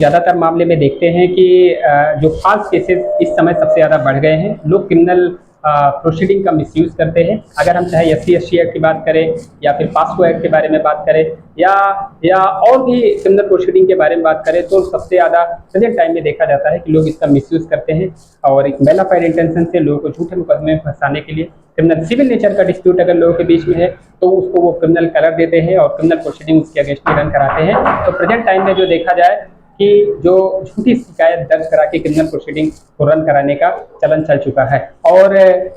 ज़्यादातर मामले में देखते हैं कि जो फॉल्स केसेस इस समय सबसे ज़्यादा बढ़ गए हैं। लोग क्रिमिनल प्रोसीडिंग का मिसयूज़ करते हैं। अगर हम चाहे एससी एसटी एक्ट की बात करें या फिर पास्को एक्ट के बारे में बात करें या और भी क्रिमिनल प्रोसीडिंग के बारे में बात करें, तो सबसे ज़्यादा प्रेजेंट टाइम में देखा जाता है कि लोग इसका मिसयूज़ करते हैं और एक मेलाफाइड इंटेंशन से लोगों को झूठे मुकदमे में फंसाने के लिए क्रिमिनल सिविल नेचर का डिस्प्यूट अगर लोगों के बीच में है तो उसको वो क्रिमिनल कलर देते हैं और क्रिमिनल प्रोसीडिंग उसके अगेंस्ट में रन कराते हैं। तो प्रेजेंट टाइम में जो देखा जाए कि जो झूठी शिकायत दर्ज करा के क्रिमिनल प्रोसीडिंग को रन कराने का चलन चल चुका है और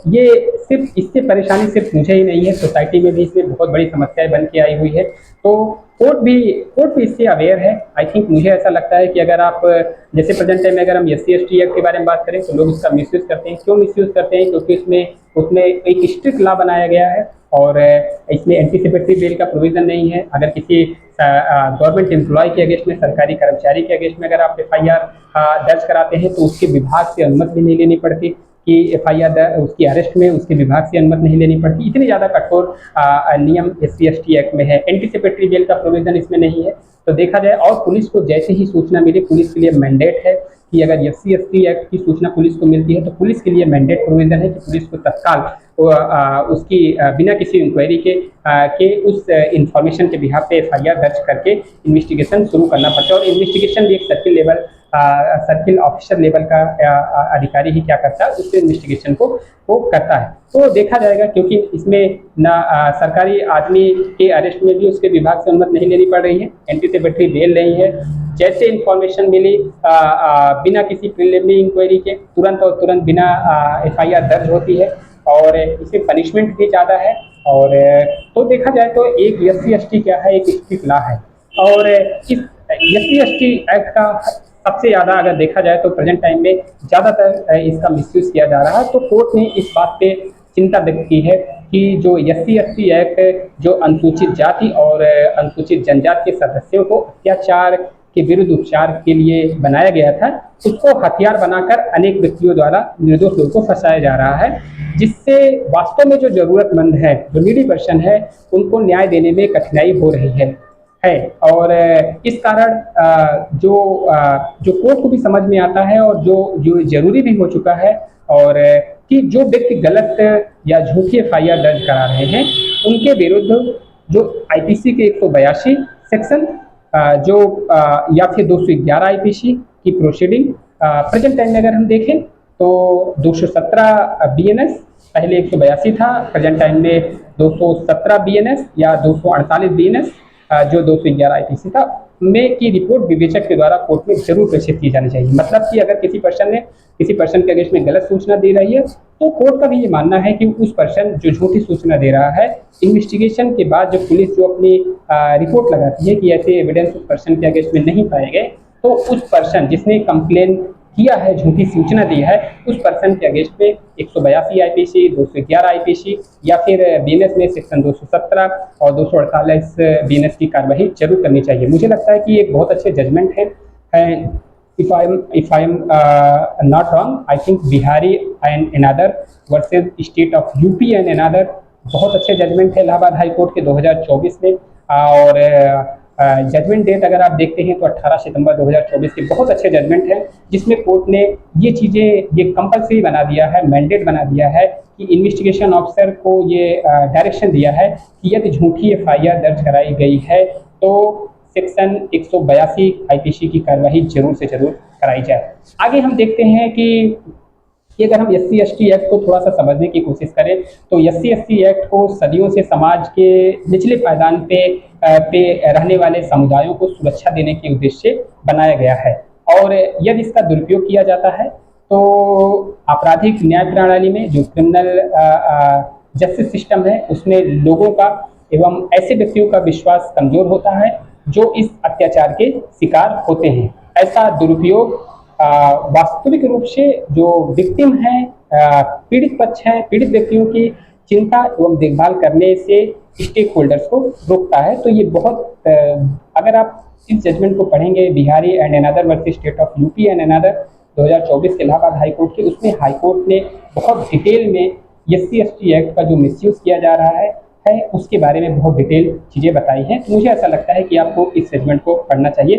ये सिर्फ इससे परेशानी सिर्फ मुझे ही नहीं है, सोसाइटी में भी इसमें बहुत बड़ी समस्याएं बन के आई हुई है। तो कोर्ट भी इससे अवेयर है। आई थिंक मुझे ऐसा लगता है कि अगर आप जैसे प्रेजेंट टाइम में अगर हम एससी एसटी एक्ट के बारे में बात करें तो लोग इसका मिसयूज करते हैं। क्यों मिसयूज करते हैं? क्योंकि उसमें एक स्ट्रिक्ट लॉ बनाया गया है और इसमें एंटीसिपेटरी बेल का प्रोविजन नहीं है। अगर किसी गवर्नमेंट एम्प्लॉय के अगेंस्ट में, सरकारी कर्मचारी के अगेंस्ट में अगर आप एफआईआर दर्ज कराते हैं तो उसके विभाग से अनुमति भी नहीं लेनी पड़ती कि एफआईआर उसकी अरेस्ट में उसके विभाग से अनुमति नहीं लेनी पड़ती। इतनी ज़्यादा कठोर नियम एससी एसटी एक्ट में है। एंटीसिपेटरी बेल का प्रोविजन इसमें नहीं है। तो देखा जाए और पुलिस को जैसे ही सूचना मिली, पुलिस के लिए मैंडेट है कि अगर एससी एसटी एक्ट की सूचना पुलिस को मिलती है तो पुलिस के लिए मैंडेट प्रोविजन है कि पुलिस को तत्काल उसकी बिना किसी इंक्वायरी के उस इंफॉर्मेशन के बिहाफ पे एफआईआर दर्ज करके इन्वेस्टिगेशन शुरू करना पड़ता है। और इन्वेस्टिगेशन भी एक सर्किल ऑफिसर लेवल का अधिकारी ही क्या करता है, उसके इन्वेस्टिगेशन को वो करता है। तो देखा जाएगा क्योंकि इसमें ना सरकारी आदमी के अरेस्ट में भी उसके विभाग से अनुमति नहीं लेनी पड़ रही है, एंटीसिपेटरी बेल नहीं है। जैसे इंफॉर्मेशन मिली बिना किसी प्रिलिमिनरी इंक्वायरी के तुरंत बिना एफआईआर दर्ज होती है और इसमें पनिशमेंट भी ज़्यादा है। और तो देखा जाए तो एक एससी एसटी क्या है, एक स्ट्रिक्ट लॉ है। और इस एससी एसटी एक्ट का सबसे ज़्यादा अगर देखा जाए तो प्रेजेंट टाइम में ज़्यादातर इसका मिसयूज़ किया जा रहा है। तो कोर्ट ने इस बात पे चिंता व्यक्त की है कि जो एससी एसटी एक्ट जो अनुसूचित जाति और अनुसूचित जनजाति के सदस्यों को अत्याचार के विरुद्ध उपचार के लिए बनाया गया था, उसको हथियार बनाकर अनेक व्यक्तियों द्वारा निर्दोष लोगों को फंसाया जा रहा है, जिससे वास्तव में जो जरूरतमंद है, जो नीडी पर्सन है, उनको न्याय देने में कठिनाई हो रही है। और इस कारण जो कोर्ट को भी समझ में आता है और जो जरूरी भी हो चुका है और कि जो व्यक्ति गलत या झूठी एफआईआर दर्ज करा रहे हैं उनके विरुद्ध जो आईपीसी के 182 सेक्शन जो या फिर 211 आईपीसी की प्रोसीडिंग प्रेजेंट टाइम में अगर हम देखें तो 217 बीएनएस, पहले 182 था, प्रेजेंट टाइम में 217 बीएनएस या 248 बीएनएस जो 211 आईपीसी था में की रिपोर्ट विवेचक के द्वारा कोर्ट में जरूर प्रेषित की जानी चाहिए। मतलब कि अगर किसी पर्सन के अगेंस्ट में गलत सूचना दे रही है तो कोर्ट का भी ये मानना है कि उस पर्सन जो झूठी सूचना दे रहा है, इन्वेस्टिगेशन के बाद जो पुलिस जो अपनी रिपोर्ट लगाती है कि ऐसे एविडेंस उस पर्सन के अगेंस्ट में नहीं पाए गए, तो उस पर्सन जिसने कंप्लेन किया है, झूठी सूचना दी है, उस पर्सन के अगेंस्ट में 182 आईपीसी, 211 आईपीसी या फिर बीएनएस में सेक्शन 217 और 248 बीएनएस की कार्रवाई जरूर करनी चाहिए। मुझे लगता है कि एक बहुत अच्छे जजमेंट है। If I am not wrong, I think Bihari and another versus state of UP and another बहुत अच्छे जजमेंट है इलाहाबाद हाई कोर्ट के 2024 में। और जजमेंट डेट अगर आप देखते हैं तो 18 सितंबर 2024 के बहुत अच्छे जजमेंट हैं, जिसमें कोर्ट ने ये चीज़ें ये कंपलसरी बना दिया है, मैंडेट बना दिया है कि इन्वेस्टिगेशन ऑफिसर को ये डायरेक्शन दिया है कि यदि झूठी एफआईआर दर्ज कराई गई है तो सेक्शन 182 आईपीसी की कार्रवाई जरूर से जरूर कराई जाए। आगे हम देखते हैं कि अगर हम एससी एसटी एक्ट को थोड़ा सा समझने की कोशिश करें तो एससी एसटी एक्ट को सदियों से समाज के निचले पायदान पे रहने वाले समुदायों को सुरक्षा देने के उद्देश्य से बनाया गया है। और यदि इसका दुरुपयोग किया जाता है तो आपराधिक न्याय प्रणाली में जो क्रिमिनल जस्टिस सिस्टम है उसमें लोगों का एवं ऐसे व्यक्तियों का विश्वास कमजोर होता है जो इस अत्याचार के शिकार होते हैं। ऐसा दुरुपयोग वास्तविक रूप से जो विक्टिम है, पीड़ित पक्ष है, पीड़ित व्यक्तियों की चिंता एवं देखभाल करने से स्टेक होल्डर्स को रोकता है। तो ये बहुत अगर आप इस जजमेंट को पढ़ेंगे Bihari and another versus state of UP and another 2024 के इलाहाबाद हाई कोर्ट के, उसमें हाई कोर्ट ने बहुत डिटेल में एससी एसटी एक्ट का जो मिसयूज किया जा रहा है उसके बारे में बहुत डिटेल चीज़ें बताई हैं। तो मुझे ऐसा लगता है कि आपको इस सेगमेंट को पढ़ना चाहिए।